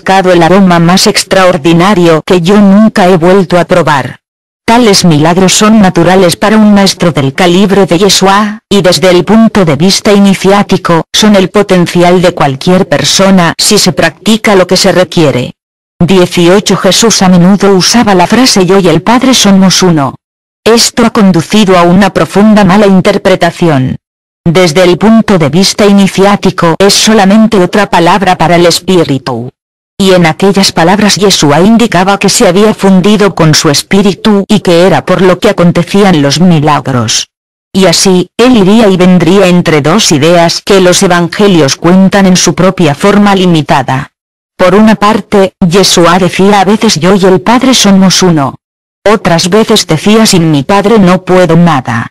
buscado el aroma más extraordinario que yo nunca he vuelto a probar. Tales milagros son naturales para un maestro del calibre de Yeshua, y desde el punto de vista iniciático, son el potencial de cualquier persona si se practica lo que se requiere. 18 Jesús a menudo usaba la frase yo y el Padre somos uno. Esto ha conducido a una profunda mala interpretación. Desde el punto de vista iniciático es solamente otra palabra para el Espíritu. Y en aquellas palabras Yeshua indicaba que se había fundido con su espíritu y que era por lo que acontecían los milagros. Y así, él iría y vendría entre dos ideas que los evangelios cuentan en su propia forma limitada. Por una parte, Yeshua decía a veces yo y el Padre somos uno. Otras veces decía sin mi Padre no puedo nada.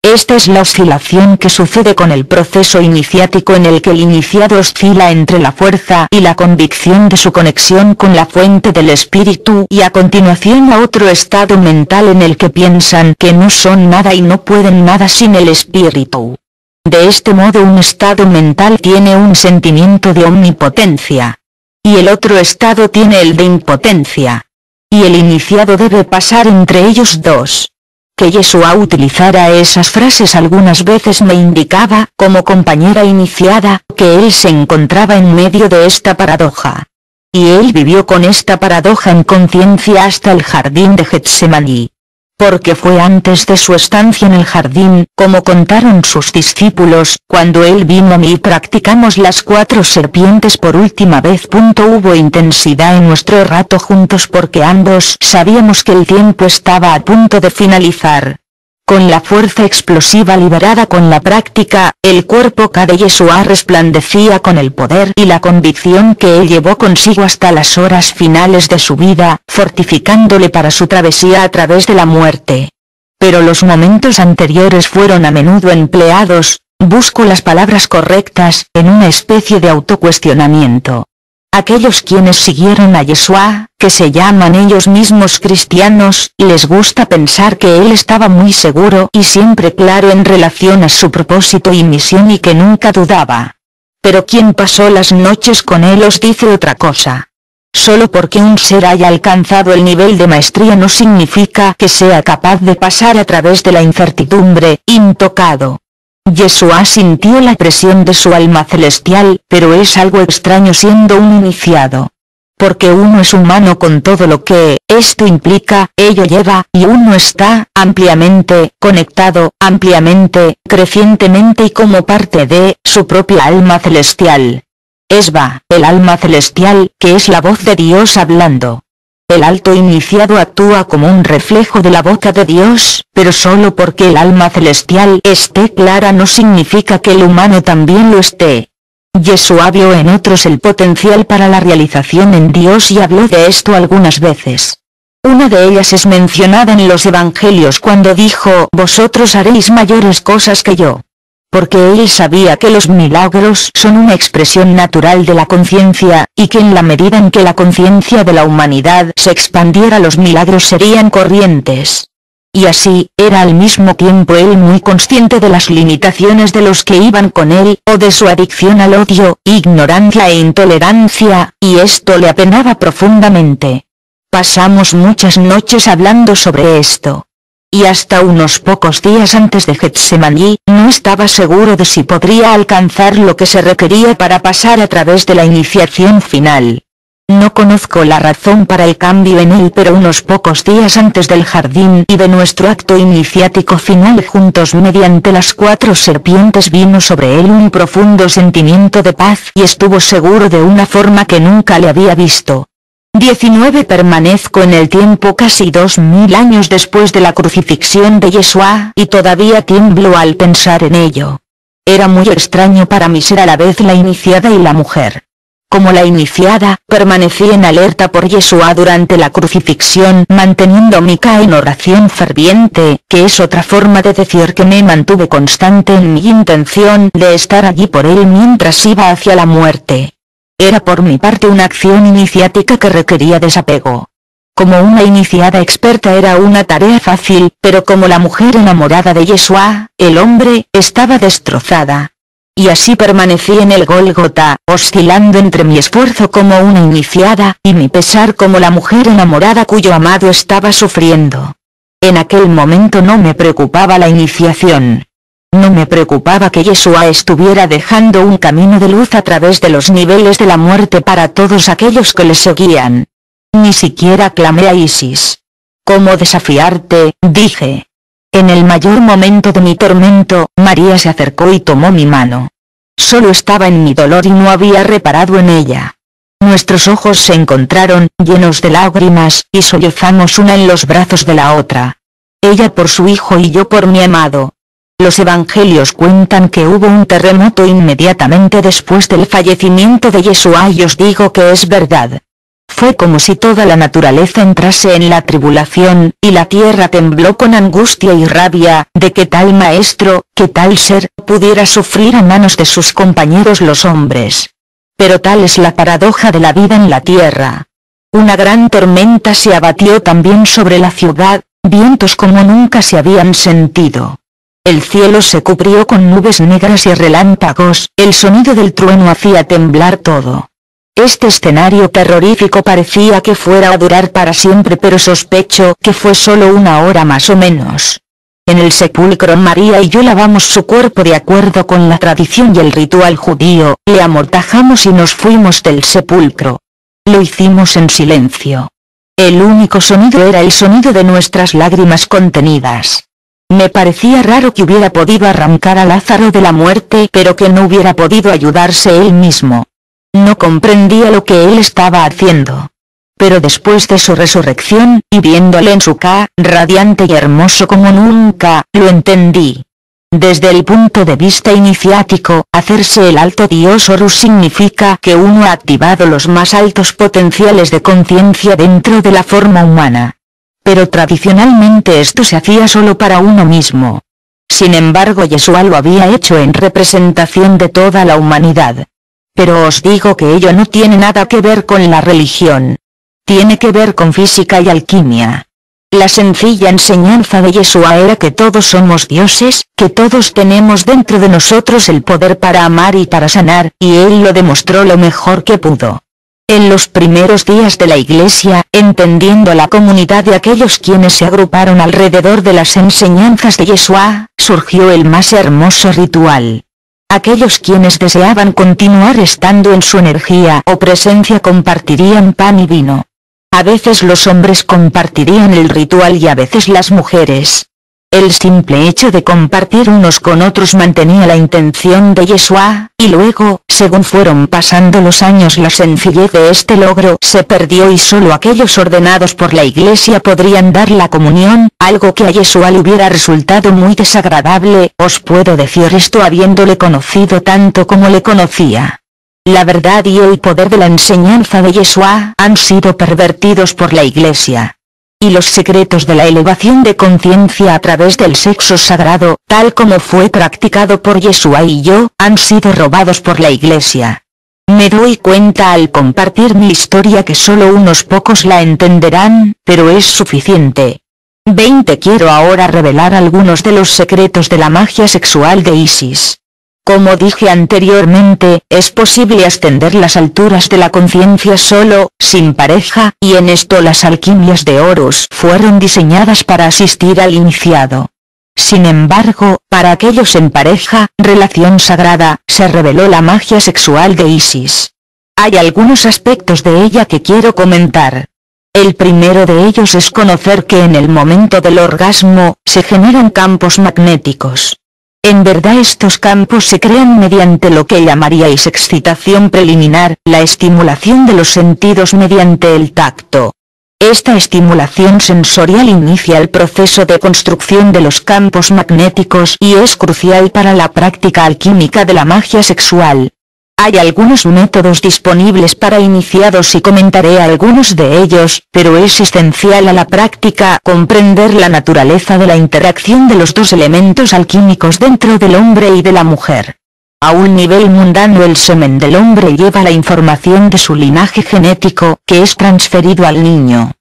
Esta es la oscilación que sucede con el proceso iniciático en el que el iniciado oscila entre la fuerza y la convicción de su conexión con la fuente del espíritu y a continuación a otro estado mental en el que piensan que no son nada y no pueden nada sin el espíritu. De este modo un estado mental tiene un sentimiento de omnipotencia. Y el otro estado tiene el de impotencia. Y el iniciado debe pasar entre ellos dos. Que Yeshua utilizara esas frases algunas veces me indicaba, como compañera iniciada, que él se encontraba en medio de esta paradoja. Y él vivió con esta paradoja en conciencia hasta el jardín de Getsemaní. Porque fue antes de su estancia en el jardín, como contaron sus discípulos, cuando él vino a mí y practicamos las 4 serpientes por última vez. Hubo intensidad en nuestro rato juntos porque ambos sabíamos que el tiempo estaba a punto de finalizar. Con la fuerza explosiva liberada con la práctica, el cuerpo K de Yeshua resplandecía con el poder y la convicción que él llevó consigo hasta las horas finales de su vida, fortificándole para su travesía a través de la muerte. Pero los momentos anteriores fueron a menudo empleados, busco las palabras correctas, en una especie de autocuestionamiento. Aquellos quienes siguieron a Yeshua, que se llaman ellos mismos cristianos, les gusta pensar que él estaba muy seguro y siempre claro en relación a su propósito y misión y que nunca dudaba. Pero quien pasó las noches con él os dice otra cosa. Solo porque un ser haya alcanzado el nivel de maestría no significa que sea capaz de pasar a través de la incertidumbre, intocado. Yeshua sintió la presión de su alma celestial, pero es algo extraño siendo un iniciado. Porque uno es humano con todo lo que esto implica, ello lleva, y uno está ampliamente conectado, ampliamente, crecientemente y como parte de su propia alma celestial. Esba, el alma celestial, que es la voz de Dios hablando. El alto iniciado actúa como un reflejo de la boca de Dios, pero solo porque el alma celestial esté clara no significa que el humano también lo esté. Yeshua vio en otros el potencial para la realización en Dios y habló de esto algunas veces. Una de ellas es mencionada en los evangelios cuando dijo, vosotros haréis mayores cosas que yo. Porque él sabía que los milagros son una expresión natural de la conciencia, y que en la medida en que la conciencia de la humanidad se expandiera los milagros serían corrientes. Y así, era al mismo tiempo él muy consciente de las limitaciones de los que iban con él, o de su adicción al odio, ignorancia e intolerancia, y esto le apenaba profundamente. Pasamos muchas noches hablando sobre esto. Y hasta unos pocos días antes de Getsemaní, no estaba seguro de si podría alcanzar lo que se requería para pasar a través de la iniciación final. No conozco la razón para el cambio en él, pero unos pocos días antes del jardín y de nuestro acto iniciático final juntos mediante las 4 serpientes vino sobre él un profundo sentimiento de paz y estuvo seguro de una forma que nunca le había visto. 19 Permanezco en el tiempo casi 2000 años después de la crucifixión de Yeshua y todavía tiemblo al pensar en ello. Era muy extraño para mí ser a la vez la iniciada y la mujer. Como la iniciada, permanecí en alerta por Yeshua durante la crucifixión manteniendo mi K en oración ferviente, que es otra forma de decir que me mantuve constante en mi intención de estar allí por él mientras iba hacia la muerte. Era por mi parte una acción iniciática que requería desapego. Como una iniciada experta era una tarea fácil, pero como la mujer enamorada de Yeshua, el hombre, estaba destrozada. Y así permanecí en el Gólgota, oscilando entre mi esfuerzo como una iniciada y mi pesar como la mujer enamorada cuyo amado estaba sufriendo. En aquel momento no me preocupaba la iniciación. No me preocupaba que Yeshua estuviera dejando un camino de luz a través de los niveles de la muerte para todos aquellos que le seguían. Ni siquiera clamé a Isis. ¿Cómo desafiarte?, dije. En el mayor momento de mi tormento, María se acercó y tomó mi mano. Solo estaba en mi dolor y no había reparado en ella. Nuestros ojos se encontraron, llenos de lágrimas, y sollozamos una en los brazos de la otra. Ella por su hijo y yo por mi amado. Los evangelios cuentan que hubo un terremoto inmediatamente después del fallecimiento de Yeshua y os digo que es verdad. Fue como si toda la naturaleza entrase en la tribulación, y la tierra tembló con angustia y rabia, de que tal maestro, que tal ser, pudiera sufrir a manos de sus compañeros los hombres. Pero tal es la paradoja de la vida en la tierra. Una gran tormenta se abatió también sobre la ciudad, vientos como nunca se habían sentido. El cielo se cubrió con nubes negras y relámpagos, el sonido del trueno hacía temblar todo. Este escenario terrorífico parecía que fuera a durar para siempre, pero sospecho que fue solo una hora más o menos. En el sepulcro María y yo lavamos su cuerpo de acuerdo con la tradición y el ritual judío, le amortajamos y nos fuimos del sepulcro. Lo hicimos en silencio. El único sonido era el sonido de nuestras lágrimas contenidas. Me parecía raro que hubiera podido arrancar a Lázaro de la muerte pero que no hubiera podido ayudarse él mismo. No comprendía lo que él estaba haciendo. Pero después de su resurrección, y viéndole en su radiante y hermoso como nunca, lo entendí. Desde el punto de vista iniciático, hacerse el alto Dios Horus significa que uno ha activado los más altos potenciales de conciencia dentro de la forma humana. Pero tradicionalmente esto se hacía solo para uno mismo. Sin embargo, Yeshua lo había hecho en representación de toda la humanidad. Pero os digo que ello no tiene nada que ver con la religión. Tiene que ver con física y alquimia. La sencilla enseñanza de Yeshua era que todos somos dioses, que todos tenemos dentro de nosotros el poder para amar y para sanar, y él lo demostró lo mejor que pudo. En los primeros días de la Iglesia, entendiendo la comunidad de aquellos quienes se agruparon alrededor de las enseñanzas de Yeshua, surgió el más hermoso ritual. Aquellos quienes deseaban continuar estando en su energía o presencia compartirían pan y vino. A veces los hombres compartirían el ritual y a veces las mujeres. El simple hecho de compartir unos con otros mantenía la intención de Yeshua, y luego, según fueron pasando los años, la sencillez de este logro se perdió y solo aquellos ordenados por la Iglesia podrían dar la comunión, algo que a Yeshua le hubiera resultado muy desagradable. Os puedo decir esto habiéndole conocido tanto como le conocía. La verdad y el poder de la enseñanza de Yeshua han sido pervertidos por la Iglesia. Y los secretos de la elevación de conciencia a través del sexo sagrado, tal como fue practicado por Yeshua y yo, han sido robados por la Iglesia. Me doy cuenta al compartir mi historia que solo unos pocos la entenderán, pero es suficiente. 20. Quiero ahora revelar algunos de los secretos de la magia sexual de Isis. Como dije anteriormente, es posible ascender las alturas de la conciencia solo, sin pareja, y en esto las alquimias de Horus fueron diseñadas para asistir al iniciado. Sin embargo, para aquellos en pareja, relación sagrada, se reveló la magia sexual de Isis. Hay algunos aspectos de ella que quiero comentar. El primero de ellos es conocer que en el momento del orgasmo, se generan campos magnéticos. En verdad estos campos se crean mediante lo que llamaríais excitación preliminar, la estimulación de los sentidos mediante el tacto. Esta estimulación sensorial inicia el proceso de construcción de los campos magnéticos y es crucial para la práctica alquímica de la magia sexual. Hay algunos métodos disponibles para iniciados y comentaré algunos de ellos, pero es esencial a la práctica comprender la naturaleza de la interacción de los dos elementos alquímicos dentro del hombre y de la mujer. A un nivel mundano, el semen del hombre lleva la información de su linaje genético, que es transferido al niño.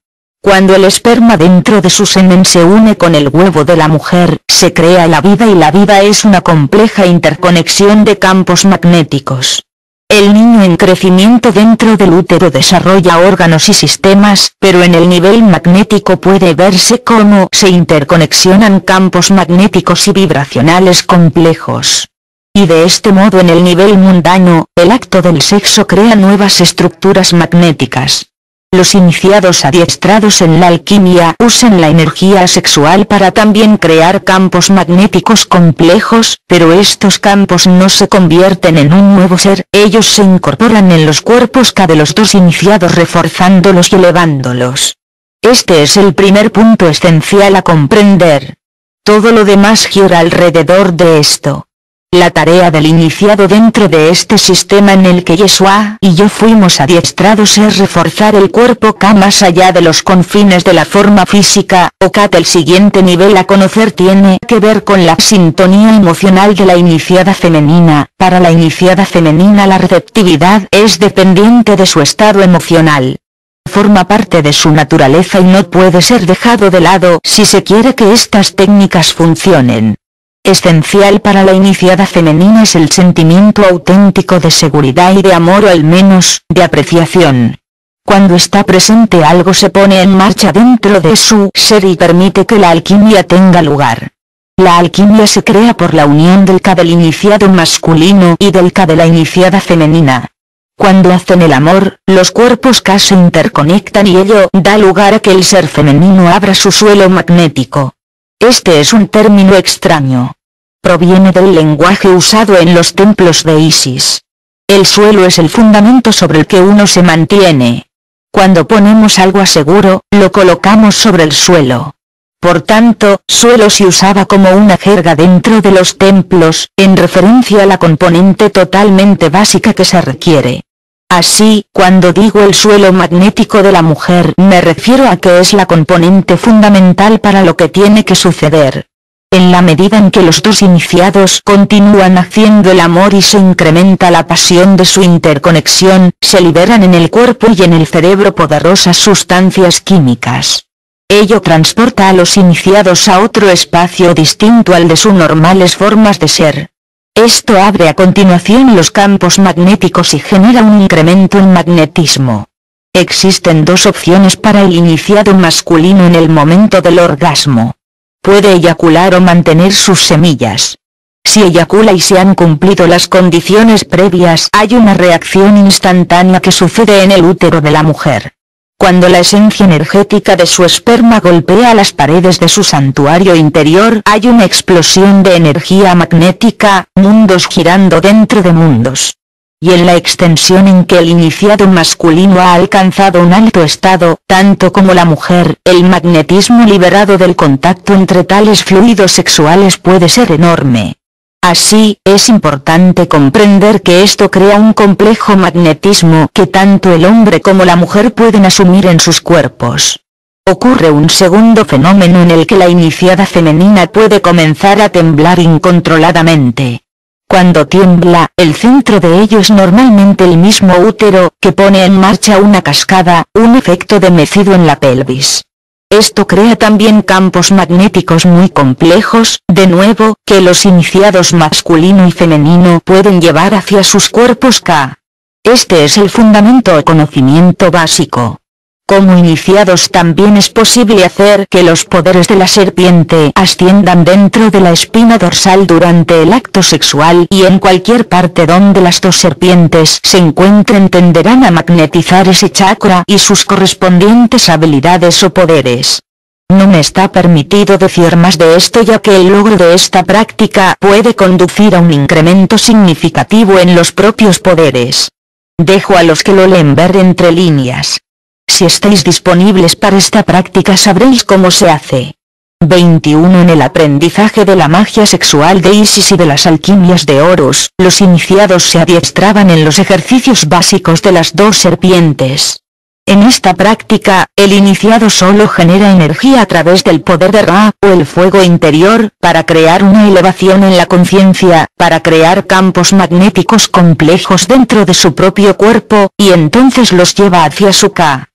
Cuando el esperma dentro de su semen se une con el huevo de la mujer, se crea la vida, y la vida es una compleja interconexión de campos magnéticos. El niño en crecimiento dentro del útero desarrolla órganos y sistemas, pero en el nivel magnético puede verse cómo se interconexionan campos magnéticos y vibracionales complejos. Y de este modo en el nivel mundano, el acto del sexo crea nuevas estructuras magnéticas. Los iniciados adiestrados en la alquimia usan la energía sexual para también crear campos magnéticos complejos, pero estos campos no se convierten en un nuevo ser, ellos se incorporan en los cuerpos K de los dos iniciados, reforzándolos y elevándolos. Este es el primer punto esencial a comprender. Todo lo demás gira alrededor de esto. La tarea del iniciado dentro de este sistema en el que Yeshua y yo fuimos adiestrados es reforzar el cuerpo K más allá de los confines de la forma física, o K. El siguiente nivel a conocer tiene que ver con la sintonía emocional de la iniciada femenina. Para la iniciada femenina la receptividad es dependiente de su estado emocional. Forma parte de su naturaleza y no puede ser dejado de lado si se quiere que estas técnicas funcionen. Esencial para la iniciada femenina es el sentimiento auténtico de seguridad y de amor, o al menos, de apreciación. Cuando está presente algo se pone en marcha dentro de su ser y permite que la alquimia tenga lugar. La alquimia se crea por la unión del K del iniciado masculino y del K de la iniciada femenina. Cuando hacen el amor, los cuerpos K se interconectan y ello da lugar a que el ser femenino abra su suelo magnético. Este es un término extraño. Proviene del lenguaje usado en los templos de Isis. El suelo es el fundamento sobre el que uno se mantiene. Cuando ponemos algo a seguro, lo colocamos sobre el suelo. Por tanto, suelo se usaba como una jerga dentro de los templos, en referencia a la componente totalmente básica que se requiere. Así, cuando digo el suelo magnético de la mujer, me refiero a que es la componente fundamental para lo que tiene que suceder. En la medida en que los dos iniciados continúan haciendo el amor y se incrementa la pasión de su interconexión, se liberan en el cuerpo y en el cerebro poderosas sustancias químicas. Ello transporta a los iniciados a otro espacio distinto al de sus normales formas de ser. Esto abre a continuación los campos magnéticos y genera un incremento en magnetismo. Existen dos opciones para el iniciado masculino en el momento del orgasmo. Puede eyacular o mantener sus semillas. Si eyacula y se han cumplido las condiciones previas, hay una reacción instantánea que sucede en el útero de la mujer. Cuando la esencia energética de su esperma golpea las paredes de su santuario interior, hay una explosión de energía magnética, mundos girando dentro de mundos. Y en la extensión en que el iniciado masculino ha alcanzado un alto estado, tanto como la mujer, el magnetismo liberado del contacto entre tales fluidos sexuales puede ser enorme. Así, es importante comprender que esto crea un complejo magnetismo que tanto el hombre como la mujer pueden asumir en sus cuerpos. Ocurre un segundo fenómeno en el que la iniciada femenina puede comenzar a temblar incontroladamente. Cuando tiembla, el centro de ello es normalmente el mismo útero, que pone en marcha una cascada, un efecto de mecido en la pelvis. Esto crea también campos magnéticos muy complejos, de nuevo, que los iniciados masculino y femenino pueden llevar hacia sus cuerpos K. Este es el fundamento o conocimiento básico. Como iniciados también es posible hacer que los poderes de la serpiente asciendan dentro de la espina dorsal durante el acto sexual, y en cualquier parte donde las dos serpientes se encuentren tenderán a magnetizar ese chakra y sus correspondientes habilidades o poderes. No me está permitido decir más de esto, ya que el logro de esta práctica puede conducir a un incremento significativo en los propios poderes. Dejo a los que lo leen ver entre líneas. Si estáis disponibles para esta práctica sabréis cómo se hace. 21. En el aprendizaje de la magia sexual de Isis y de las alquimias de Horus, los iniciados se adiestraban en los ejercicios básicos de las dos serpientes. En esta práctica, el iniciado solo genera energía a través del poder de Ra, o el fuego interior, para crear una elevación en la conciencia, para crear campos magnéticos complejos dentro de su propio cuerpo, y entonces los lleva hacia su K.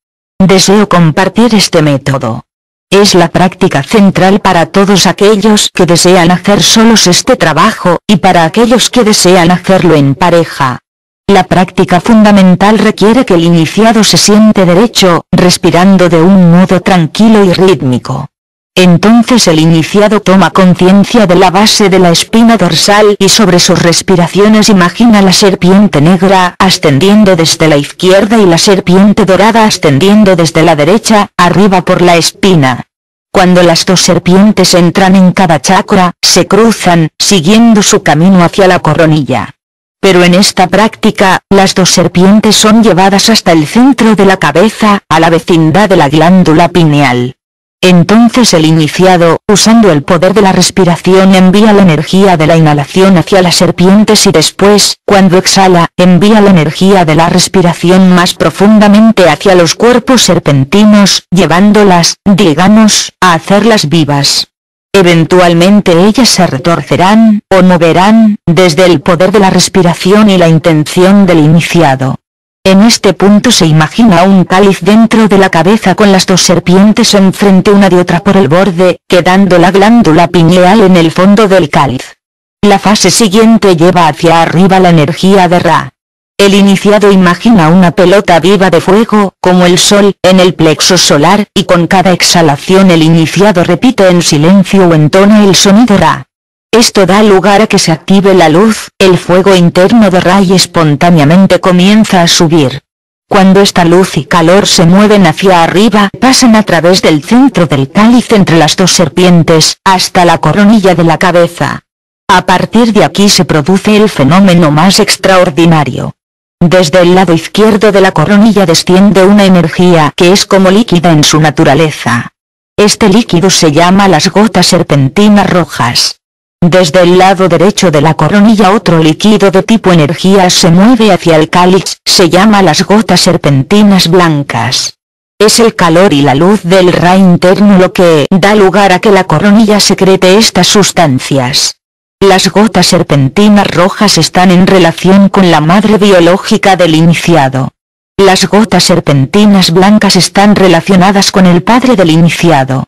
Deseo compartir este método. Es la práctica central para todos aquellos que desean hacer solos este trabajo, y para aquellos que desean hacerlo en pareja. La práctica fundamental requiere que el iniciado se siente derecho, respirando de un modo tranquilo y rítmico. Entonces el iniciado toma conciencia de la base de la espina dorsal y sobre sus respiraciones imagina la serpiente negra ascendiendo desde la izquierda y la serpiente dorada ascendiendo desde la derecha, arriba por la espina. Cuando las dos serpientes entran en cada chakra, se cruzan, siguiendo su camino hacia la coronilla. Pero en esta práctica, las dos serpientes son llevadas hasta el centro de la cabeza, a la vecindad de la glándula pineal. Entonces el iniciado, usando el poder de la respiración, envía la energía de la inhalación hacia las serpientes y después, cuando exhala, envía la energía de la respiración más profundamente hacia los cuerpos serpentinos, llevándolas, digamos, a hacerlas vivas. Eventualmente ellas se retorcerán, o moverán, desde el poder de la respiración y la intención del iniciado. En este punto se imagina un cáliz dentro de la cabeza con las dos serpientes enfrente una de otra por el borde, quedando la glándula pineal en el fondo del cáliz. La fase siguiente lleva hacia arriba la energía de Ra. El iniciado imagina una pelota viva de fuego, como el sol, en el plexo solar, y con cada exhalación el iniciado repite en silencio o entona el sonido Ra. Esto da lugar a que se active la luz, el fuego interno de Ra y espontáneamente comienza a subir. Cuando esta luz y calor se mueven hacia arriba, pasan a través del centro del cáliz entre las dos serpientes, hasta la coronilla de la cabeza. A partir de aquí se produce el fenómeno más extraordinario. Desde el lado izquierdo de la coronilla desciende una energía que es como líquida en su naturaleza. Este líquido se llama las gotas serpentinas rojas. Desde el lado derecho de la coronilla otro líquido de tipo energía se mueve hacia el cáliz, se llama las gotas serpentinas blancas. Es el calor y la luz del Ra interno lo que da lugar a que la coronilla secrete estas sustancias. Las gotas serpentinas rojas están en relación con la madre biológica del iniciado. Las gotas serpentinas blancas están relacionadas con el padre del iniciado.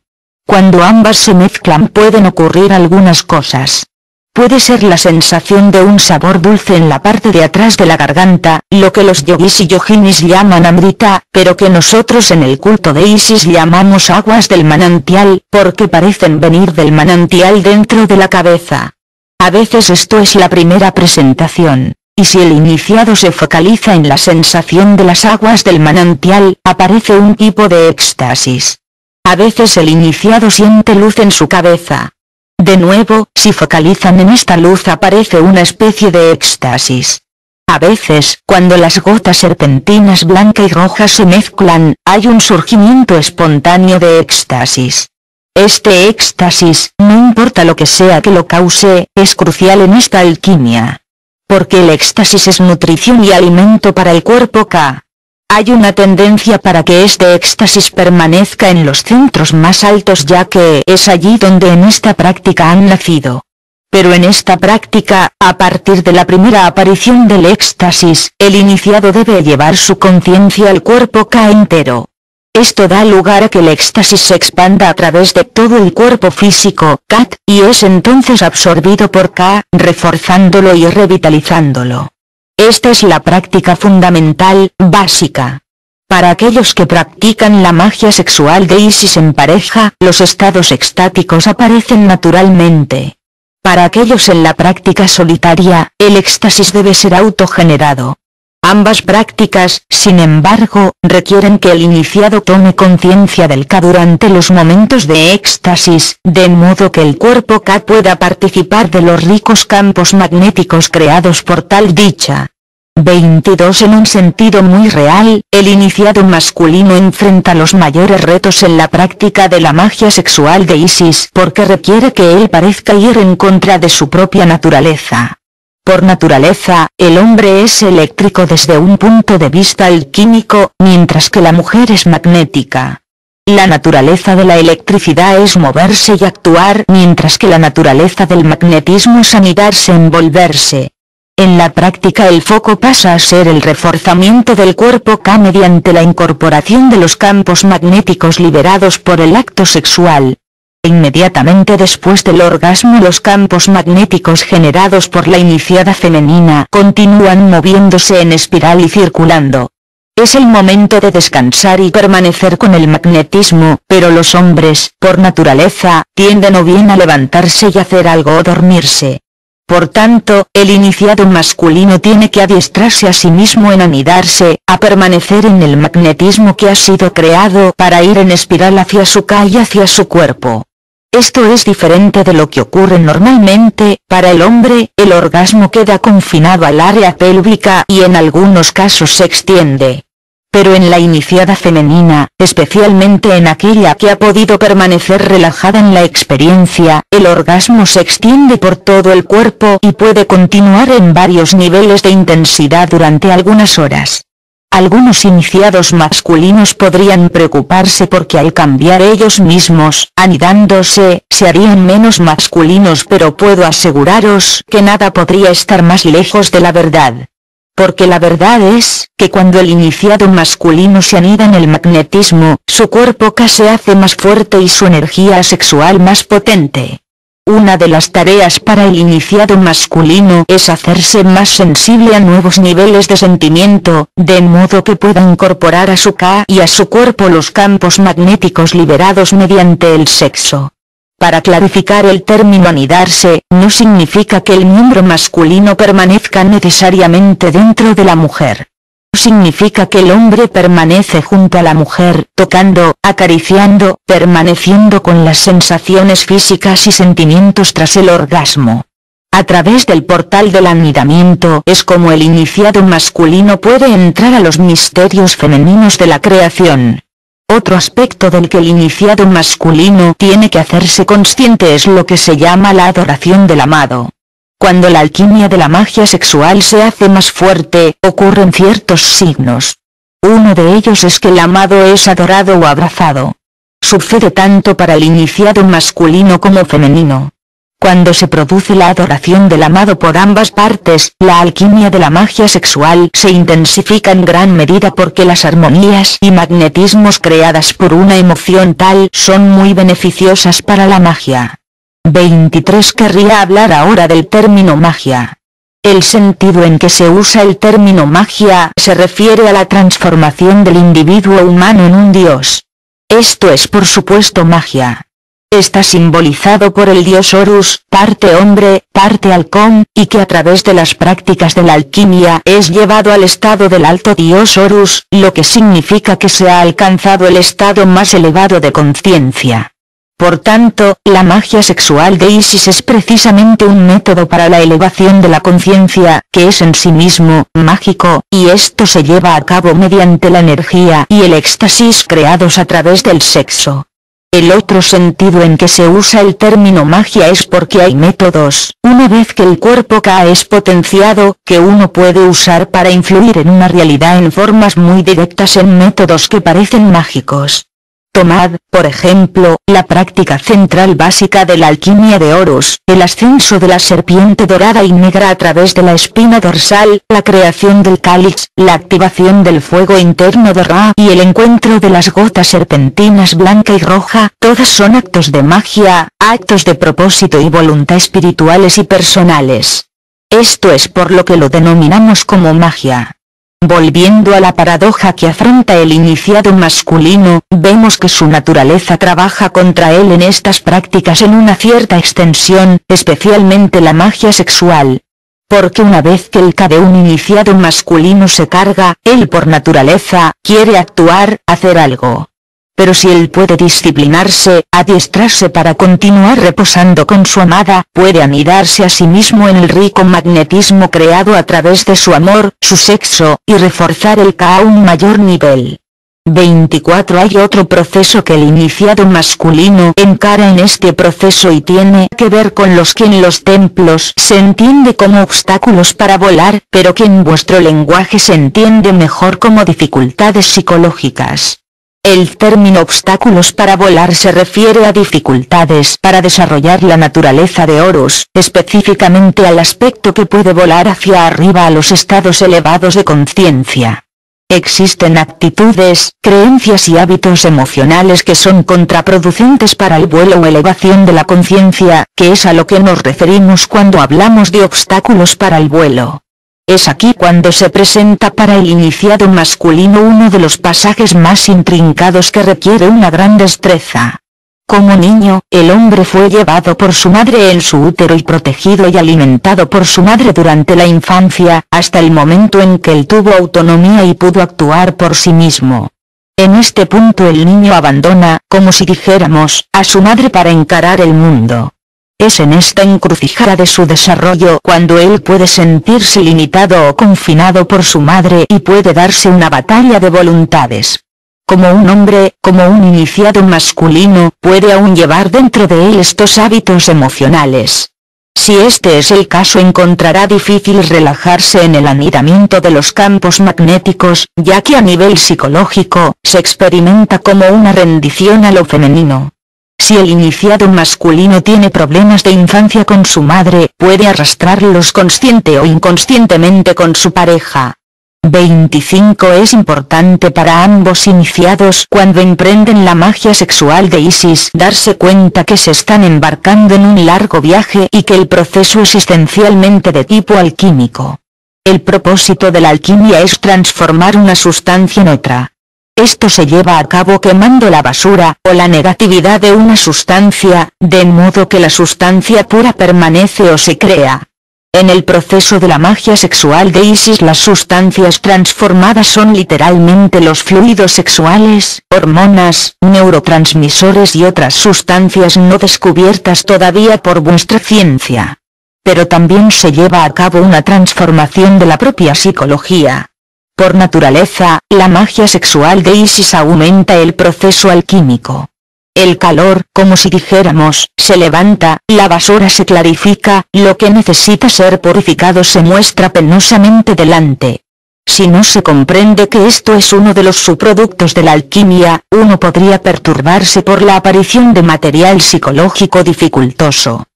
Cuando ambas se mezclan pueden ocurrir algunas cosas. Puede ser la sensación de un sabor dulce en la parte de atrás de la garganta, lo que los yogis y yoginis llaman amrita, pero que nosotros en el culto de Isis llamamos aguas del manantial, porque parecen venir del manantial dentro de la cabeza. A veces esto es la primera presentación, y si el iniciado se focaliza en la sensación de las aguas del manantial, aparece un tipo de éxtasis. A veces el iniciado siente luz en su cabeza. De nuevo, si focalizan en esta luz aparece una especie de éxtasis. A veces, cuando las gotas serpentinas blanca y roja se mezclan, hay un surgimiento espontáneo de éxtasis. Este éxtasis, no importa lo que sea que lo cause, es crucial en esta alquimia. Porque el éxtasis es nutrición y alimento para el cuerpo K. Hay una tendencia para que este éxtasis permanezca en los centros más altos ya que es allí donde en esta práctica han nacido. Pero en esta práctica, a partir de la primera aparición del éxtasis, el iniciado debe llevar su conciencia al cuerpo K entero. Esto da lugar a que el éxtasis se expanda a través de todo el cuerpo físico, Kat, y es entonces absorbido por K, reforzándolo y revitalizándolo. Esta es la práctica fundamental, básica. Para aquellos que practican la magia sexual de Isis en pareja, los estados extáticos aparecen naturalmente. Para aquellos en la práctica solitaria, el éxtasis debe ser autogenerado. Ambas prácticas, sin embargo, requieren que el iniciado tome conciencia del K durante los momentos de éxtasis, de modo que el cuerpo K pueda participar de los ricos campos magnéticos creados por tal dicha. 22 En un sentido muy real, el iniciado masculino enfrenta los mayores retos en la práctica de la magia sexual de Isis porque requiere que él parezca ir en contra de su propia naturaleza. Por naturaleza, el hombre es eléctrico desde un punto de vista alquímico, mientras que la mujer es magnética. La naturaleza de la electricidad es moverse y actuar, mientras que la naturaleza del magnetismo es anidarse, envolverse. En la práctica el foco pasa a ser el reforzamiento del cuerpo K mediante la incorporación de los campos magnéticos liberados por el acto sexual. Inmediatamente después del orgasmo los campos magnéticos generados por la iniciada femenina continúan moviéndose en espiral y circulando. Es el momento de descansar y permanecer con el magnetismo, pero los hombres, por naturaleza, tienden o bien a levantarse y hacer algo o dormirse. Por tanto, el iniciado masculino tiene que adiestrarse a sí mismo en anidarse, a permanecer en el magnetismo que ha sido creado para ir en espiral hacia su K y hacia su cuerpo. Esto es diferente de lo que ocurre normalmente. Para el hombre, el orgasmo queda confinado al área pélvica y en algunos casos se extiende. Pero en la iniciada femenina, especialmente en aquella que ha podido permanecer relajada en la experiencia, el orgasmo se extiende por todo el cuerpo y puede continuar en varios niveles de intensidad durante algunas horas. Algunos iniciados masculinos podrían preocuparse porque al cambiar ellos mismos, anidándose, se harían menos masculinos, pero puedo aseguraros que nada podría estar más lejos de la verdad. Porque la verdad es, que cuando el iniciado masculino se anida en el magnetismo, su cuerpo K se hace más fuerte y su energía sexual más potente. Una de las tareas para el iniciado masculino es hacerse más sensible a nuevos niveles de sentimiento, de modo que pueda incorporar a su K y a su cuerpo los campos magnéticos liberados mediante el sexo. Para clarificar el término anidarse, no significa que el miembro masculino permanezca necesariamente dentro de la mujer. Significa que el hombre permanece junto a la mujer, tocando, acariciando, permaneciendo con las sensaciones físicas y sentimientos tras el orgasmo. A través del portal del anidamiento es como el iniciado masculino puede entrar a los misterios femeninos de la creación. Otro aspecto del que el iniciado masculino tiene que hacerse consciente es lo que se llama la adoración del amado. Cuando la alquimia de la magia sexual se hace más fuerte, ocurren ciertos signos. Uno de ellos es que el amado es adorado o abrazado. Sucede tanto para el iniciado masculino como femenino. Cuando se produce la adoración del amado por ambas partes, la alquimia de la magia sexual se intensifica en gran medida porque las armonías y magnetismos creadas por una emoción tal son muy beneficiosas para la magia. 23. Querría hablar ahora del término magia. El sentido en que se usa el término magia se refiere a la transformación del individuo humano en un dios. Esto es por supuesto magia. Está simbolizado por el dios Horus, parte hombre, parte halcón, y que a través de las prácticas de la alquimia es llevado al estado del alto dios Horus, lo que significa que se ha alcanzado el estado más elevado de conciencia. Por tanto, la magia sexual de Isis es precisamente un método para la elevación de la conciencia, que es en sí mismo mágico, y esto se lleva a cabo mediante la energía y el éxtasis creados a través del sexo. El otro sentido en que se usa el término magia es porque hay métodos, una vez que el cuerpo K es potenciado, que uno puede usar para influir en una realidad en formas muy directas en métodos que parecen mágicos. Tomad, por ejemplo, la práctica central básica de la alquimia de Horus, el ascenso de la serpiente dorada y negra a través de la espina dorsal, la creación del cáliz, la activación del fuego interno de Ra y el encuentro de las gotas serpentinas blanca y roja, todas son actos de magia, actos de propósito y voluntad espirituales y personales. Esto es por lo que lo denominamos como magia. Volviendo a la paradoja que afronta el iniciado masculino, vemos que su naturaleza trabaja contra él en estas prácticas en una cierta extensión, especialmente la magia sexual. Porque una vez que el K de un iniciado masculino se carga, él por naturaleza, quiere actuar, hacer algo. Pero si él puede disciplinarse, adiestrarse para continuar reposando con su amada, puede anidarse a sí mismo en el rico magnetismo creado a través de su amor, su sexo, y reforzar el K a un mayor nivel. 24. Hay otro proceso que el iniciado masculino encara en este proceso y tiene que ver con los que en los templos se entiende como obstáculos para volar, pero que en vuestro lenguaje se entiende mejor como dificultades psicológicas. El término obstáculos para volar se refiere a dificultades para desarrollar la naturaleza de Horus, específicamente al aspecto que puede volar hacia arriba a los estados elevados de conciencia. Existen actitudes, creencias y hábitos emocionales que son contraproducentes para el vuelo o elevación de la conciencia, que es a lo que nos referimos cuando hablamos de obstáculos para el vuelo. Es aquí cuando se presenta para el iniciado masculino uno de los pasajes más intrincados que requiere una gran destreza. Como niño, el hombre fue llevado por su madre en su útero y protegido y alimentado por su madre durante la infancia, hasta el momento en que él tuvo autonomía y pudo actuar por sí mismo. En este punto el niño abandona, como si dijéramos, a su madre para encarar el mundo. Es en esta encrucijada de su desarrollo cuando él puede sentirse limitado o confinado por su madre y puede darse una batalla de voluntades. Como un hombre, como un iniciado masculino, puede aún llevar dentro de él estos hábitos emocionales. Si este es el caso, encontrará difícil relajarse en el anidamiento de los campos magnéticos, ya que a nivel psicológico, se experimenta como una rendición a lo femenino. Si el iniciado masculino tiene problemas de infancia con su madre, puede arrastrarlos consciente o inconscientemente con su pareja. 25 Es importante para ambos iniciados cuando emprenden la magia sexual de Isis darse cuenta que se están embarcando en un largo viaje y que el proceso es esencialmente de tipo alquímico. El propósito de la alquimia es transformar una sustancia en otra. Esto se lleva a cabo quemando la basura o la negatividad de una sustancia, de modo que la sustancia pura permanece o se crea. En el proceso de la magia sexual de Isis, las sustancias transformadas son literalmente los fluidos sexuales, hormonas, neurotransmisores y otras sustancias no descubiertas todavía por vuestra ciencia. Pero también se lleva a cabo una transformación de la propia psicología. Por naturaleza, la magia sexual de Isis aumenta el proceso alquímico. El calor, como si dijéramos, se levanta, la basura se clarifica, lo que necesita ser purificado se muestra penosamente delante. Si no se comprende que esto es uno de los subproductos de la alquimia, uno podría perturbarse por la aparición de material psicológico dificultoso.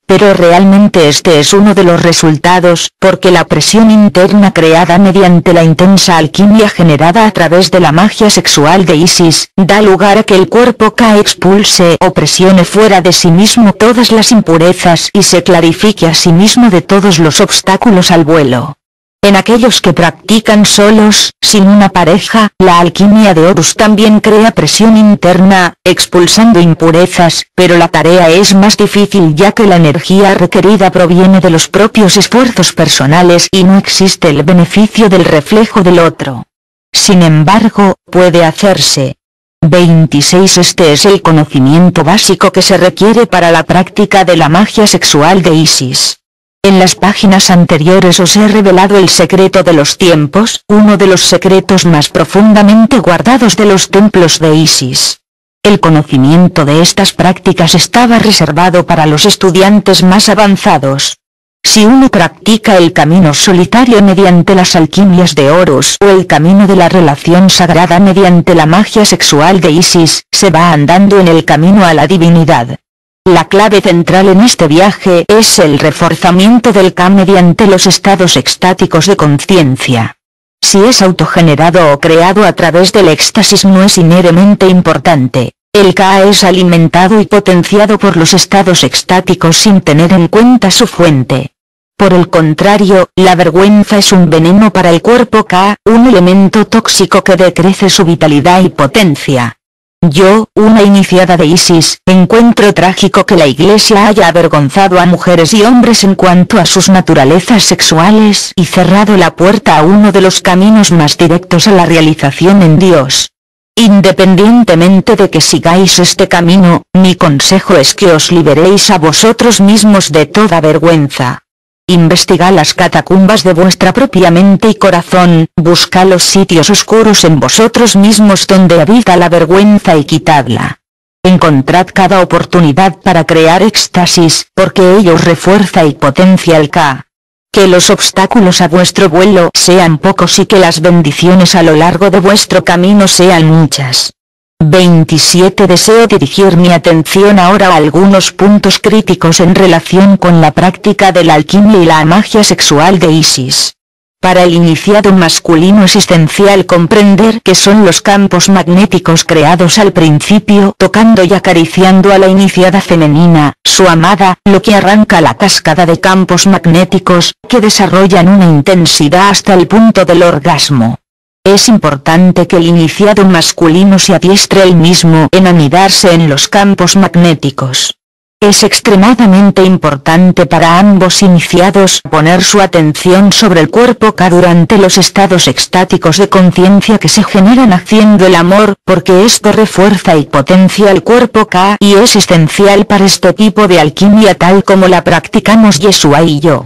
Pero realmente este es uno de los resultados, porque la presión interna creada mediante la intensa alquimia generada a través de la magia sexual de Isis, da lugar a que el cuerpo K expulse o presione fuera de sí mismo todas las impurezas y se clarifique a sí mismo de todos los obstáculos al vuelo. En aquellos que practican solos, sin una pareja, la alquimia de Horus también crea presión interna, expulsando impurezas, pero la tarea es más difícil ya que la energía requerida proviene de los propios esfuerzos personales y no existe el beneficio del reflejo del otro. Sin embargo, puede hacerse. 26 Este es el conocimiento básico que se requiere para la práctica de la magia sexual de Isis. En las páginas anteriores os he revelado el secreto de los tiempos, uno de los secretos más profundamente guardados de los templos de Isis. El conocimiento de estas prácticas estaba reservado para los estudiantes más avanzados. Si uno practica el camino solitario mediante las alquimias de Horus o el camino de la relación sagrada mediante la magia sexual de Isis, se va andando en el camino a la divinidad. La clave central en este viaje es el reforzamiento del K mediante los estados extáticos de conciencia. Si es autogenerado o creado a través del éxtasis no es inherentemente importante. El K es alimentado y potenciado por los estados extáticos sin tener en cuenta su fuente. Por el contrario, la vergüenza es un veneno para el cuerpo K, un elemento tóxico que decrece su vitalidad y potencia. Yo, una iniciada de Isis, encuentro trágico que la Iglesia haya avergonzado a mujeres y hombres en cuanto a sus naturalezas sexuales y cerrado la puerta a uno de los caminos más directos a la realización en Dios. Independientemente de que sigáis este camino, mi consejo es que os liberéis a vosotros mismos de toda vergüenza. Investigad las catacumbas de vuestra propia mente y corazón, buscad los sitios oscuros en vosotros mismos donde habita la vergüenza y quitadla. Encontrad cada oportunidad para crear éxtasis, porque ello os refuerza y potencia el K. Que los obstáculos a vuestro vuelo sean pocos y que las bendiciones a lo largo de vuestro camino sean muchas. 27. Deseo dirigir mi atención ahora a algunos puntos críticos en relación con la práctica de la alquimia y la magia sexual de Isis. Para el iniciado masculino es esencial comprender qué son los campos magnéticos creados al principio tocando y acariciando a la iniciada femenina, su amada, lo que arranca la cascada de campos magnéticos, que desarrollan una intensidad hasta el punto del orgasmo. Es importante que el iniciado masculino se adiestre él mismo en anidarse en los campos magnéticos. Es extremadamente importante para ambos iniciados poner su atención sobre el cuerpo K durante los estados extáticos de conciencia que se generan haciendo el amor, porque esto refuerza y potencia el cuerpo K y es esencial para este tipo de alquimia tal como la practicamos Yeshua y yo.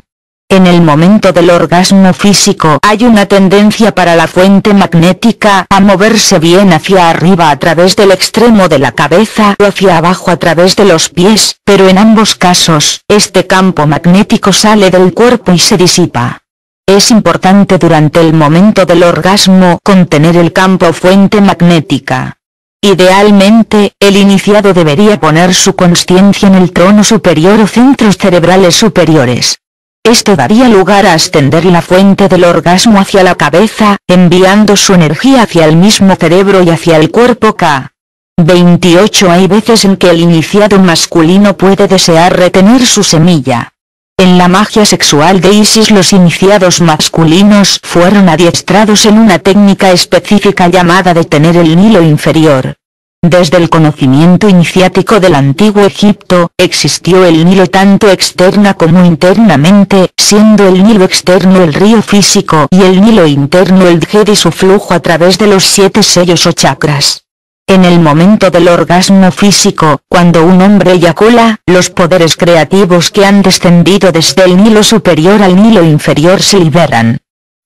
En el momento del orgasmo físico hay una tendencia para la fuente magnética a moverse bien hacia arriba a través del extremo de la cabeza o hacia abajo a través de los pies, pero en ambos casos, este campo magnético sale del cuerpo y se disipa. Es importante durante el momento del orgasmo contener el campo fuente magnética. Idealmente, el iniciado debería poner su consciencia en el trono superior o centros cerebrales superiores. Esto daría lugar a extender la fuente del orgasmo hacia la cabeza, enviando su energía hacia el mismo cerebro y hacia el cuerpo K. 28. Hay veces en que el iniciado masculino puede desear retener su semilla. En la magia sexual de Isis los iniciados masculinos fueron adiestrados en una técnica específica llamada detener el Nilo inferior. Desde el conocimiento iniciático del antiguo Egipto, existió el Nilo tanto externa como internamente, siendo el Nilo externo el río físico y el Nilo interno el Djed y su flujo a través de los 7 sellos o chakras. En el momento del orgasmo físico, cuando un hombre eyacula, los poderes creativos que han descendido desde el Nilo superior al Nilo inferior se liberan.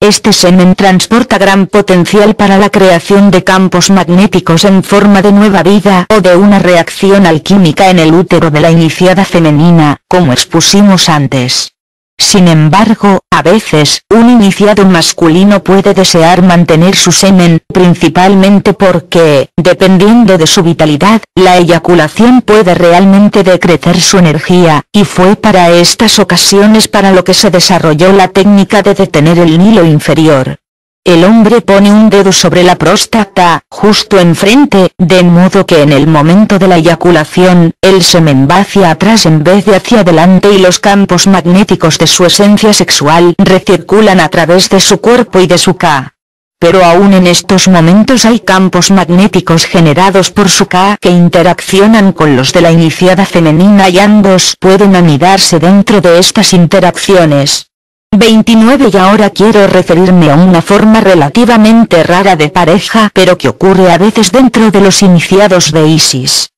Este semen transporta gran potencial para la creación de campos magnéticos en forma de nueva vida o de una reacción alquímica en el útero de la iniciada femenina, como expusimos antes. Sin embargo, a veces, un iniciado masculino puede desear mantener su semen, principalmente porque, dependiendo de su vitalidad, la eyaculación puede realmente decrecer su energía, y fue para estas ocasiones para lo que se desarrolló la técnica de detener el Nilo inferior. El hombre pone un dedo sobre la próstata, justo enfrente, de modo que en el momento de la eyaculación, el semen va hacia atrás en vez de hacia adelante y los campos magnéticos de su esencia sexual recirculan a través de su cuerpo y de su K. Pero aún en estos momentos hay campos magnéticos generados por su K que interaccionan con los de la iniciada femenina y ambos pueden anidarse dentro de estas interacciones. 29. Y ahora quiero referirme a una forma relativamente rara de pareja pero que ocurre a veces dentro de los iniciados de Isis.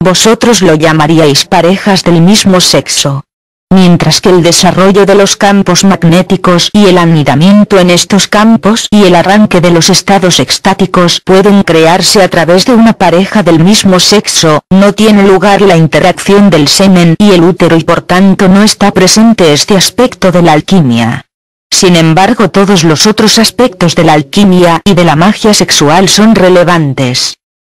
Vosotros lo llamaríais parejas del mismo sexo. Mientras que el desarrollo de los campos magnéticos y el anidamiento en estos campos y el arranque de los estados extáticos pueden crearse a través de una pareja del mismo sexo, no tiene lugar la interacción del semen y el útero y por tanto no está presente este aspecto de la alquimia. Sin embargo, todos los otros aspectos de la alquimia y de la magia sexual son relevantes.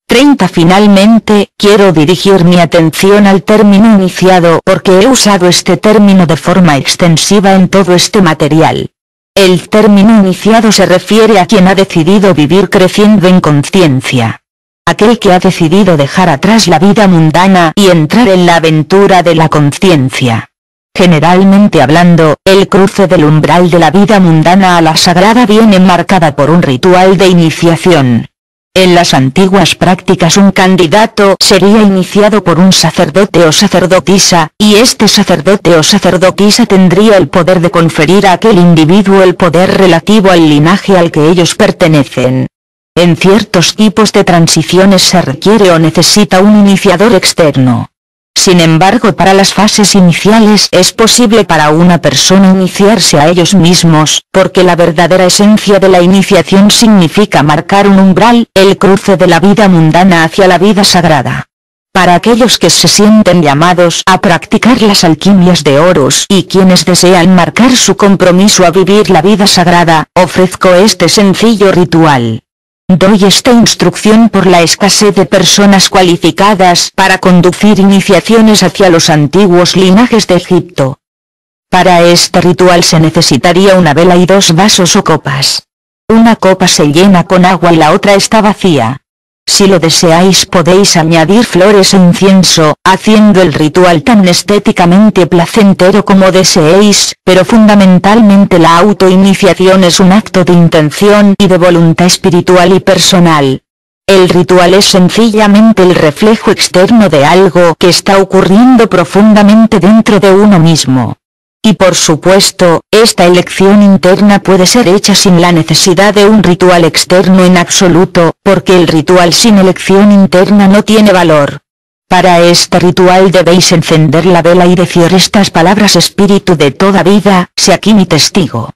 30. Finalmente, quiero dirigir mi atención al término iniciado porque he usado este término de forma extensiva en todo este material. El término iniciado se refiere a quien ha decidido vivir creciendo en conciencia. Aquel que ha decidido dejar atrás la vida mundana y entrar en la aventura de la conciencia. Generalmente hablando, el cruce del umbral de la vida mundana a la sagrada viene marcada por un ritual de iniciación. En las antiguas prácticas un candidato sería iniciado por un sacerdote o sacerdotisa, y este sacerdote o sacerdotisa tendría el poder de conferir a aquel individuo el poder relativo al linaje al que ellos pertenecen. En ciertos tipos de transiciones se requiere o necesita un iniciador externo. Sin embargo, para las fases iniciales es posible para una persona iniciarse a ellos mismos, porque la verdadera esencia de la iniciación significa marcar un umbral, el cruce de la vida mundana hacia la vida sagrada. Para aquellos que se sienten llamados a practicar las alquimias de Horus y quienes desean marcar su compromiso a vivir la vida sagrada, ofrezco este sencillo ritual. Doy esta instrucción por la escasez de personas cualificadas para conducir iniciaciones hacia los antiguos linajes de Egipto. Para este ritual se necesitaría una vela y 2 vasos o copas. Una copa se llena con agua y la otra está vacía. Si lo deseáis podéis añadir flores e incienso, haciendo el ritual tan estéticamente placentero como deseéis, pero fundamentalmente la autoiniciación es un acto de intención y de voluntad espiritual y personal. El ritual es sencillamente el reflejo externo de algo que está ocurriendo profundamente dentro de uno mismo. Y por supuesto, esta elección interna puede ser hecha sin la necesidad de un ritual externo en absoluto, porque el ritual sin elección interna no tiene valor. Para este ritual debéis encender la vela y decir estas palabras: Espíritu de toda vida, sé aquí mi testigo.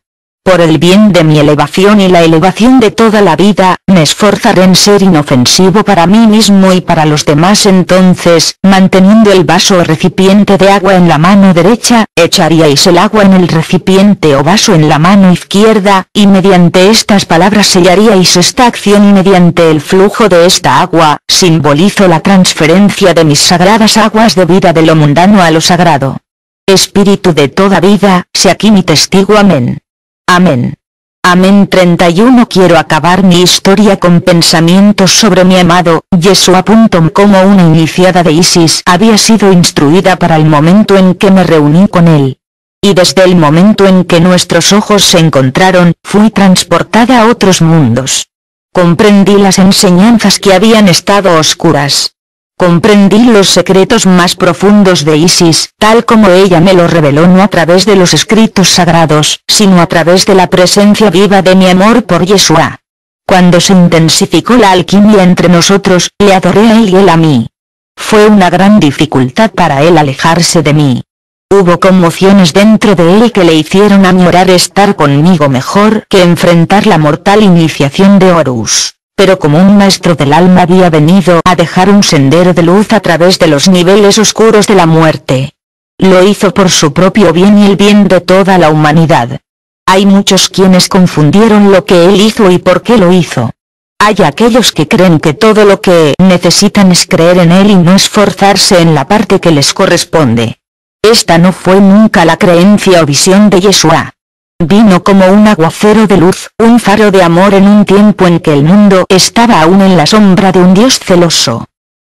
Por el bien de mi elevación y la elevación de toda la vida, me esforzaré en ser inofensivo para mí mismo y para los demás. Entonces, manteniendo el vaso o recipiente de agua en la mano derecha, echaríais el agua en el recipiente o vaso en la mano izquierda, y mediante estas palabras sellaríais esta acción y mediante el flujo de esta agua, simbolizo la transferencia de mis sagradas aguas de vida de lo mundano a lo sagrado. Espíritu de toda vida, sé aquí mi testigo. Amén. Amén. Amén. 31. Quiero acabar mi historia con pensamientos sobre mi amado Yeshua. Como una iniciada de Isis había sido instruida para el momento en que me reuní con él. Y desde el momento en que nuestros ojos se encontraron, fui transportada a otros mundos. Comprendí las enseñanzas que habían estado oscuras. Comprendí los secretos más profundos de Isis, tal como ella me lo reveló, no a través de los escritos sagrados, sino a través de la presencia viva de mi amor por Yeshua. Cuando se intensificó la alquimia entre nosotros, le adoré a él y él a mí. Fue una gran dificultad para él alejarse de mí. Hubo conmociones dentro de él que le hicieron añorar estar conmigo mejor que enfrentar la mortal iniciación de Horus. Pero como un maestro del alma había venido a dejar un sendero de luz a través de los niveles oscuros de la muerte. Lo hizo por su propio bien y el bien de toda la humanidad. Hay muchos quienes confundieron lo que él hizo y por qué lo hizo. Hay aquellos que creen que todo lo que necesitan es creer en él y no esforzarse en la parte que les corresponde. Esta no fue nunca la creencia o visión de Yeshua. Vino como un aguacero de luz, un faro de amor en un tiempo en que el mundo estaba aún en la sombra de un Dios celoso.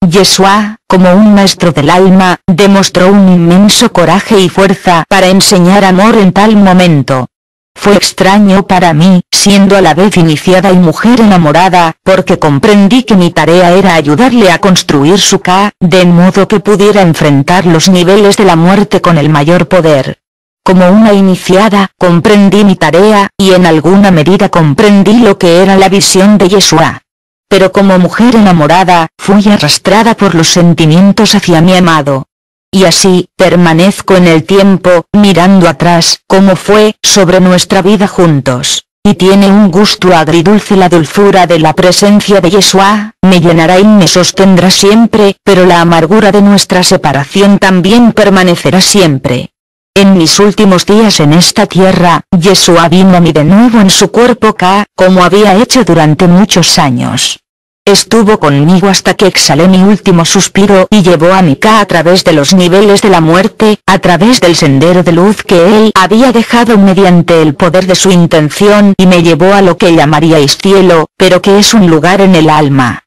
Yeshua, como un maestro del alma, demostró un inmenso coraje y fuerza para enseñar amor en tal momento. Fue extraño para mí, siendo a la vez iniciada y mujer enamorada, porque comprendí que mi tarea era ayudarle a construir su Ka, de modo que pudiera enfrentar los niveles de la muerte con el mayor poder. Como una iniciada, comprendí mi tarea, y en alguna medida comprendí lo que era la visión de Yeshua. Pero como mujer enamorada, fui arrastrada por los sentimientos hacia mi amado. Y así, permanezco en el tiempo, mirando atrás, como fue, sobre nuestra vida juntos. Y tiene un gusto agridulce la dulzura de la presencia de Yeshua, me llenará y me sostendrá siempre, pero la amargura de nuestra separación también permanecerá siempre. En mis últimos días en esta tierra, Yeshua vino a mí de nuevo en su cuerpo Ka, como había hecho durante muchos años. Estuvo conmigo hasta que exhalé mi último suspiro y llevó a mi Ka a través de los niveles de la muerte, a través del sendero de luz que él había dejado mediante el poder de su intención y me llevó a lo que llamaríais cielo, pero que es un lugar en el alma.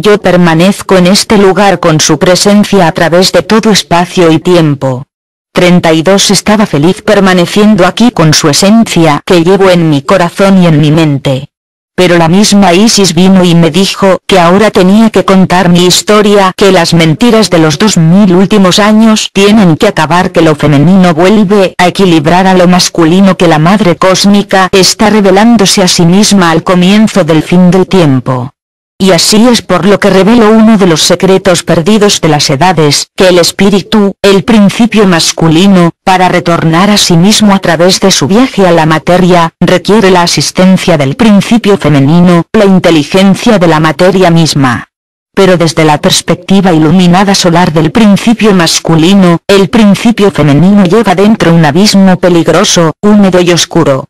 Yo permanezco en este lugar con su presencia a través de todo espacio y tiempo. 32 Estaba feliz permaneciendo aquí con su esencia que llevo en mi corazón y en mi mente. Pero la misma Isis vino y me dijo que ahora tenía que contar mi historia, que las mentiras de los 2000 últimos años tienen que acabar, que lo femenino vuelve a equilibrar a lo masculino, que la madre cósmica está revelándose a sí misma al comienzo del fin del tiempo. Y así es por lo que revelo uno de los secretos perdidos de las edades, que el espíritu, el principio masculino, para retornar a sí mismo a través de su viaje a la materia, requiere la asistencia del principio femenino, la inteligencia de la materia misma. Pero desde la perspectiva iluminada solar del principio masculino, el principio femenino lleva dentro un abismo peligroso, húmedo y oscuro.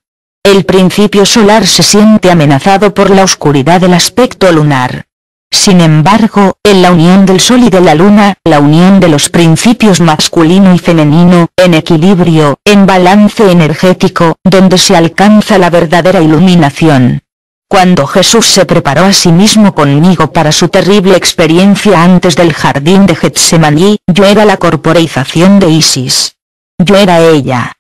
el principio solar se siente amenazado por la oscuridad del aspecto lunar. Sin embargo, en la unión del Sol y de la Luna, la unión de los principios masculino y femenino, en equilibrio, en balance energético, donde se alcanza la verdadera iluminación. Cuando Jesús se preparó a sí mismo conmigo para su terrible experiencia antes del jardín de Getsemaní, yo era la corporeización de Isis. Yo era ella.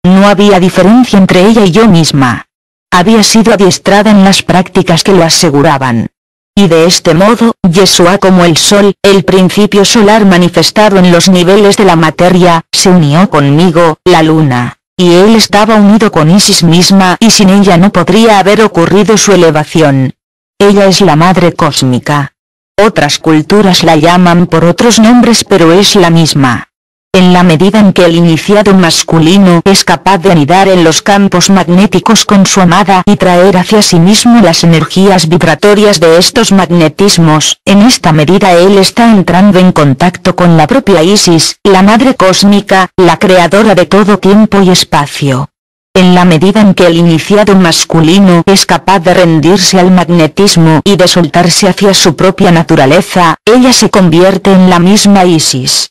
No había diferencia entre ella y yo misma. Había sido adiestrada en las prácticas que lo aseguraban. Y de este modo, Yeshua como el Sol, el principio solar manifestado en los niveles de la materia, se unió conmigo, la Luna, y él estaba unido con Isis misma y sin ella no podría haber ocurrido su elevación. Ella es la Madre Cósmica. Otras culturas la llaman por otros nombres pero es la misma. En la medida en que el iniciado masculino es capaz de anidar en los campos magnéticos con su amada y traer hacia sí mismo las energías vibratorias de estos magnetismos, en esta medida él está entrando en contacto con la propia Isis, la Madre Cósmica, la creadora de todo tiempo y espacio. En la medida en que el iniciado masculino es capaz de rendirse al magnetismo y de soltarse hacia su propia naturaleza, ella se convierte en la misma Isis.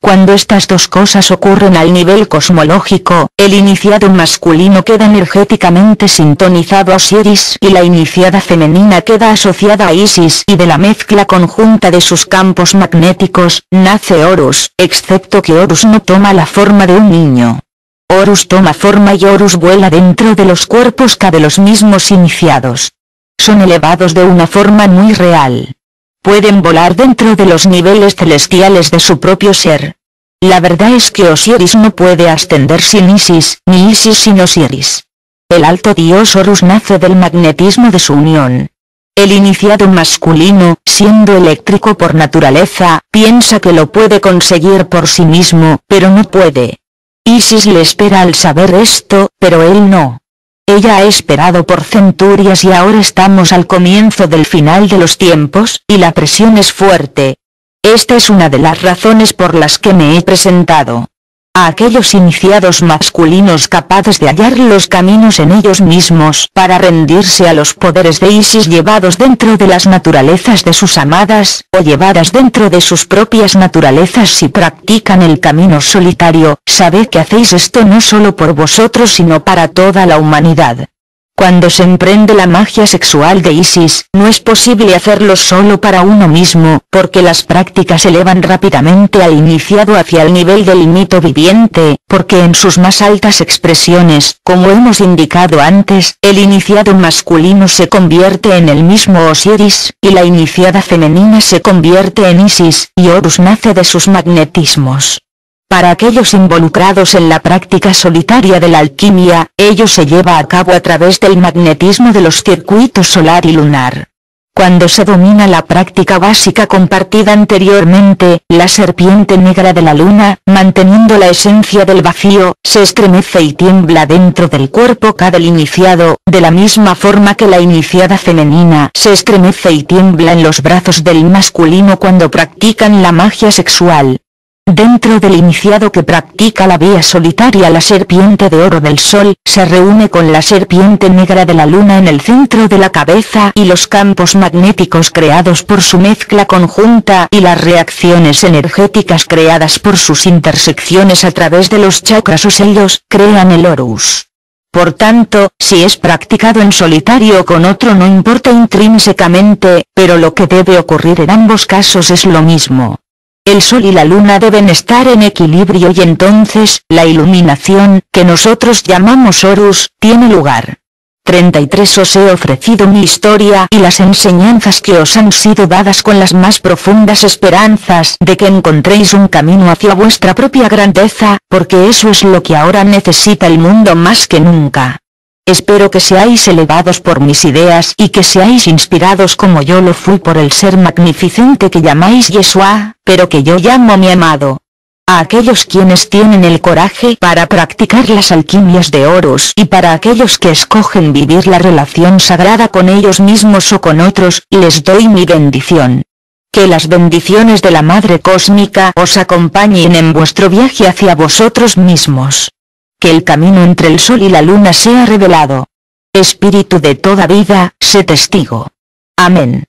Cuando estas dos cosas ocurren al nivel cosmológico, el iniciado masculino queda energéticamente sintonizado a Osiris y la iniciada femenina queda asociada a Isis y de la mezcla conjunta de sus campos magnéticos, nace Horus, excepto que Horus no toma la forma de un niño. Horus toma forma y Horus vuela dentro de los cuerpos K de los mismos iniciados. Son elevados de una forma muy real. Pueden volar dentro de los niveles celestiales de su propio ser. La verdad es que Osiris no puede ascender sin Isis, ni Isis sin Osiris. El alto dios Horus nace del magnetismo de su unión. El iniciado masculino, siendo eléctrico por naturaleza, piensa que lo puede conseguir por sí mismo, pero no puede. Isis le espera al saber esto, pero él no. Ella ha esperado por centurias y ahora estamos al comienzo del final de los tiempos, y la presión es fuerte. Esta es una de las razones por las que me he presentado. A aquellos iniciados masculinos capaces de hallar los caminos en ellos mismos para rendirse a los poderes de Isis llevados dentro de las naturalezas de sus amadas, o llevadas dentro de sus propias naturalezas si practican el camino solitario, sabed que hacéis esto no solo por vosotros sino para toda la humanidad. Cuando se emprende la magia sexual de Isis, no es posible hacerlo solo para uno mismo, porque las prácticas elevan rápidamente al iniciado hacia el nivel del mito viviente, porque en sus más altas expresiones, como hemos indicado antes, el iniciado masculino se convierte en el mismo Osiris, y la iniciada femenina se convierte en Isis, y Horus nace de sus magnetismos. Para aquellos involucrados en la práctica solitaria de la alquimia, ello se lleva a cabo a través del magnetismo de los circuitos solar y lunar. Cuando se domina la práctica básica compartida anteriormente, la serpiente negra de la luna, manteniendo la esencia del vacío, se estremece y tiembla dentro del cuerpo K del iniciado, de la misma forma que la iniciada femenina se estremece y tiembla en los brazos del masculino cuando practican la magia sexual. Dentro del iniciado que practica la vía solitaria, la serpiente de oro del sol se reúne con la serpiente negra de la luna en el centro de la cabeza y los campos magnéticos creados por su mezcla conjunta y las reacciones energéticas creadas por sus intersecciones a través de los chakras o sellos crean el Horus. Por tanto, si es practicado en solitario o con otro no importa intrínsecamente, pero lo que debe ocurrir en ambos casos es lo mismo. El Sol y la Luna deben estar en equilibrio y entonces, la iluminación, que nosotros llamamos Horus, tiene lugar. 33 Os he ofrecido mi historia y las enseñanzas que os han sido dadas con las más profundas esperanzas de que encontréis un camino hacia vuestra propia grandeza, porque eso es lo que ahora necesita el mundo más que nunca. Espero que seáis elevados por mis ideas y que seáis inspirados como yo lo fui por el ser magnificente que llamáis Yeshua, pero que yo llamo mi amado. A aquellos quienes tienen el coraje para practicar las alquimias de Horus y para aquellos que escogen vivir la relación sagrada con ellos mismos o con otros, les doy mi bendición. Que las bendiciones de la Madre Cósmica os acompañen en vuestro viaje hacia vosotros mismos. Que el camino entre el Sol y la Luna sea revelado. Espíritu de toda vida, sé testigo. Amén.